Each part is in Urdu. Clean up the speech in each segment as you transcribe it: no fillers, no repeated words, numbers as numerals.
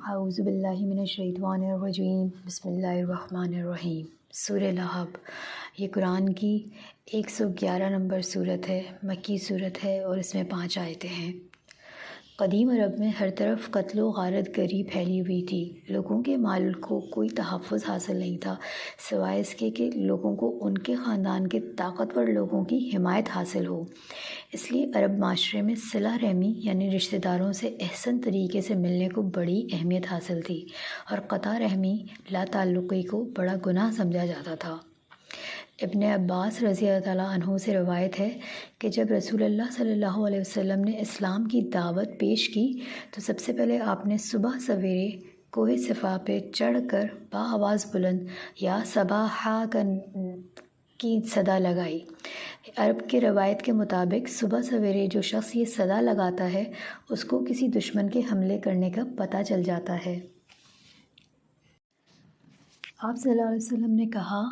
اعوذ باللہ من الشیطان الرجیم بسم اللہ الرحمن الرحیم۔ سورہ لہب یہ قرآن کی 111 نمبر صورت ہے، مکی صورت ہے اور اس میں 5 آیتیں ہیں۔ قدیم عرب میں ہر طرف قتل و غارت گری پھیلی ہوئی تھی۔ لوگوں کے مال کو کوئی تحفظ حاصل نہیں تھا سوائے اس کے کہ لوگوں کو ان کے خاندان کے طاقتور لوگوں کی حمایت حاصل ہو۔ اس لیے عرب معاشرے میں صلہ رحمی یعنی رشتہ داروں سے احسن طریقے سے ملنے کو بڑی اہمیت حاصل تھی اور قطع رحمی لا تعلقی کو بڑا گناہ سمجھا جاتا تھا۔ ابن عباس رضی اللہ تعالیٰ عنہ سے روایت ہے کہ جب رسول اللہ صلی اللہ علیہ وسلم نے اسلام کی دعوت پیش کی تو سب سے پہلے آپ نے صبح سویرے کوہ صفا پہ چڑھ کر بآواز بلند یا صباحا کی صدا لگائی۔ عرب کے روایت کے مطابق صبح سویرے جو شخص یہ صدا لگاتا ہے اس کو کسی دشمن کے حملے کرنے کا پتہ چل جاتا ہے۔ آپ صلی اللہ علیہ وسلم نے کہا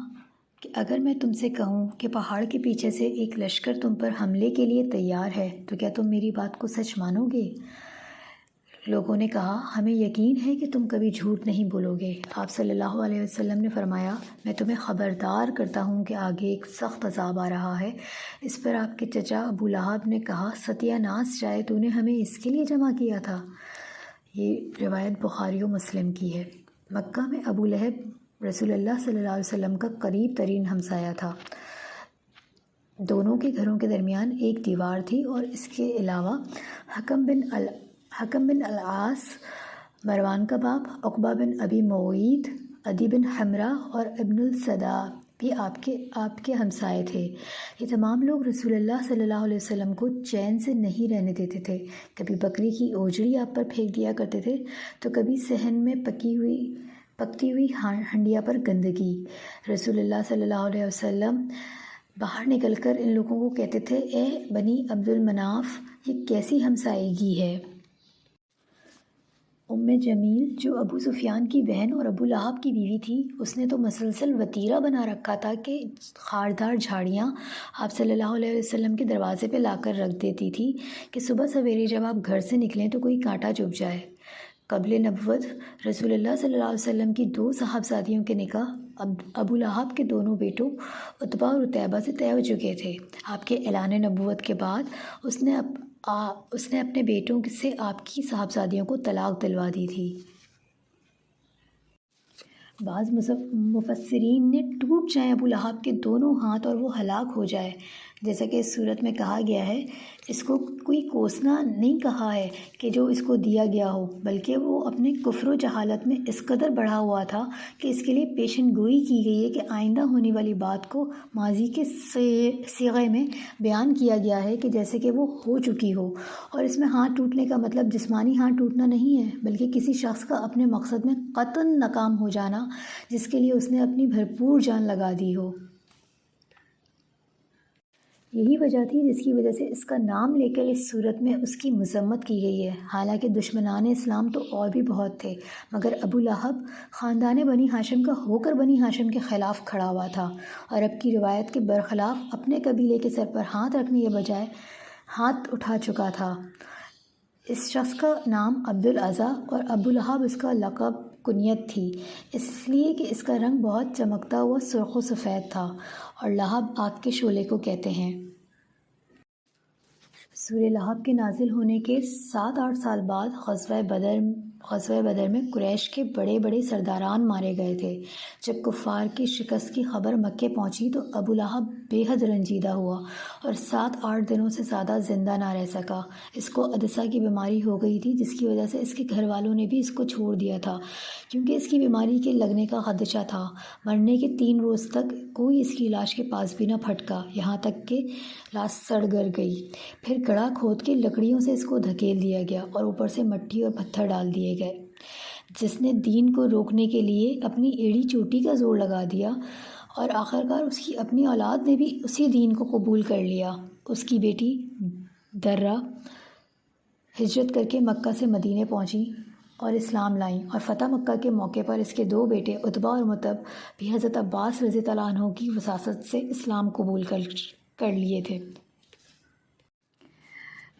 کہ اگر میں تم سے کہوں کہ پہاڑ کے پیچھے سے ایک لشکر تم پر حملے کے لیے تیار ہے تو کیا تم میری بات کو سچ مانو گے؟ لوگوں نے کہا ہمیں یقین ہے کہ تم کبھی جھوٹ نہیں بولو گے۔ آپ صلی اللہ علیہ وسلم نے فرمایا میں تمہیں خبردار کرتا ہوں کہ آگے ایک سخت عذاب آ رہا ہے۔ اس پر آپ کے چچا ابو لہب نے کہا ستیہ ناس جائے، تو نے ہمیں اس کے لیے جمع کیا تھا۔ یہ روایت بخاری و مسلم کی ہے۔ مکہ میں ابو لہب رسول اللہ صلی اللہ علیہ وسلم کا قریب ترین ہمسایہ تھا۔ دونوں کے گھروں کے درمیان ایک دیوار تھی اور اس کے علاوہ حکم بن العاص، مروان کا باپ عقبہ بن ابی معیط، عدی بن حمرہ اور ابن الصدا بھی آپ کے ہمسائے تھے۔ یہ تمام لوگ رسول اللہ صلی اللہ علیہ وسلم کو چین سے نہیں رہنے دیتے تھے۔ کبھی بکری کی اوجڑی آپ پر پھینک دیا کرتے تھے تو کبھی صحن میں پکتی ہوئی ہنڈیا پر گندگی۔ رسول اللہ صلی اللہ علیہ وسلم باہر نکل کر ان لوگوں کو کہتے تھے اے بنی عبد المناف، یہ کیسی ہمسائیگی ہے؟ جمیل جو ابو سفیان کی بہن اور ابو لہب کی بیوی تھی، اس نے تو مسلسل وتیرہ بنا رکھا تھا کہ خاردار جھاڑیاں آپ صلی اللہ علیہ وسلم کے دروازے پہ لا کر رکھ دیتی تھی کہ صبح سویرے جب آپ گھر سے نکلیں تو کوئی کانٹا چبھ جائے۔ قبل نبوت رسول اللہ صلی اللہ علیہ وسلم کی 2 صاحبزادیوں کے نکاح ابو لہب کے دونوں بیٹوں عتبہ اور عتیبہ سے طے ہو چکے تھے۔ آپ کے اعلان نبوت کے بعد اس نے اپنے بیٹوں سے آپ کی صاحبزادیوں کو طلاق دلوا دی تھی۔ بعض مفسرین نے ٹوٹ جائیں ابو لہب کے دونوں ہاتھ اور وہ ہلاک ہو جائے، جیسا کہ اس صورت میں کہا گیا ہے۔ اس کو کوئی کوسنا نہیں کہا ہے کہ جو اس کو دیا گیا ہو، بلکہ وہ اپنے کفر و جہالت میں اس قدر بڑھا ہوا تھا کہ اس کے لیے پیشن گوئی کی گئی ہے کہ آئندہ ہونے والی بات کو ماضی کے صیغے میں بیان کیا گیا ہے کہ جیسے کہ وہ ہو چکی ہو۔ اور اس میں ہاتھ ٹوٹنے کا مطلب جسمانی ہاتھ ٹوٹنا نہیں ہے، بلکہ کسی شخص کا اپنے مقصد میں قطعاً ناکام ہو جانا جس کے لیے اس نے اپنی بھرپور جان لگا دی ہو۔ یہی وجہ تھی جس کی وجہ سے اس کا نام لے کر اس صورت میں اس کی مذمت کی گئی ہے۔ حالانکہ دشمنان اسلام تو اور بھی بہت تھے، مگر ابو لہب خاندان بنی ہاشم کا ہو کر بنی ہاشم کے خلاف کھڑا ہوا تھا اور اب کی روایت کے برخلاف اپنے قبیلے کے سر پر ہاتھ رکھنے کے بجائے ہاتھ اٹھا چکا تھا۔ اس شخص کا نام عبد العزیٰ اور ابو لہب اس کا لقب کنیت تھی، اس لیے کہ اس کا رنگ بہت چمکتا ہوا سرخ و سفید تھا اور لہب آگ کے شعلے کو کہتے ہیں۔ سورہ لہب کے نازل ہونے کے 7-8 سال بعد غزوہ بدر میں قریش کے بڑے بڑے سرداران مارے گئے تھے۔ جب کفار کی شکست کی خبر مکے پہنچی تو ابو لہب بے حد رنجیدہ ہوا اور 7-8 دنوں سے زیادہ زندہ نہ رہ سکا۔ اس کو عدسہ کی بیماری ہو گئی تھی جس کی وجہ سے اس کے گھر والوں نے بھی اس کو چھوڑ دیا تھا، کیونکہ اس کی بیماری کے لگنے کا خدشہ تھا۔ مرنے کے 3 روز تک کوئی اس کی لاش کے پاس بھی نہ پھٹکا، یہاں تک کہ لاش سڑ گل گئی۔ پھر گڑھا کھود کے لکڑیوں سے اس کو دھکیل دیا گیا اور اوپر سے مٹی اور پتھر ڈال دیے گئے۔ جس نے دین کو روکنے کے لیے اپنی ایڑی چوٹی کا زور لگا دیا اور آخرکار اس کی اپنی اولاد نے بھی اسی دین کو قبول کر لیا۔ اس کی بیٹی درہ ہجرت کر کے مکہ سے مدینے پہنچی اور اسلام لائیں، اور فتح مکہ کے موقع پر اس کے 2 بیٹے عتبہ اور متب بھی حضرت عباس رضی اللہ عنہ کی وساطت سے اسلام قبول کر لیے تھے۔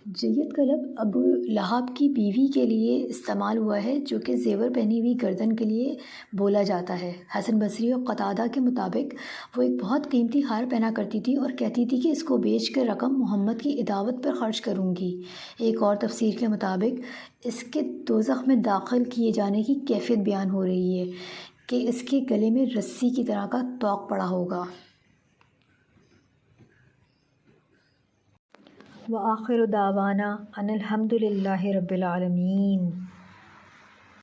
جید کا لفظ ابو لہب کی بیوی کے لیے استعمال ہوا ہے، جو کہ زیور پہنی ہوئی گردن کے لیے بولا جاتا ہے۔ حسن بصری اور قتادہ کے مطابق وہ ایک بہت قیمتی ہار پہنا کرتی تھی اور کہتی تھی کہ اس کو بیچ کر رقم محمد کی عداوت پر خرچ کروں گی۔ ایک اور تفسیر کے مطابق اس کے دوزخ میں داخل کیے جانے کی کیفیت بیان ہو رہی ہے کہ اس کے گلے میں رسی کی طرح کا طوق پڑا ہوگا۔ وآخر دعوانا ان الحمد للہ رب العالمین۔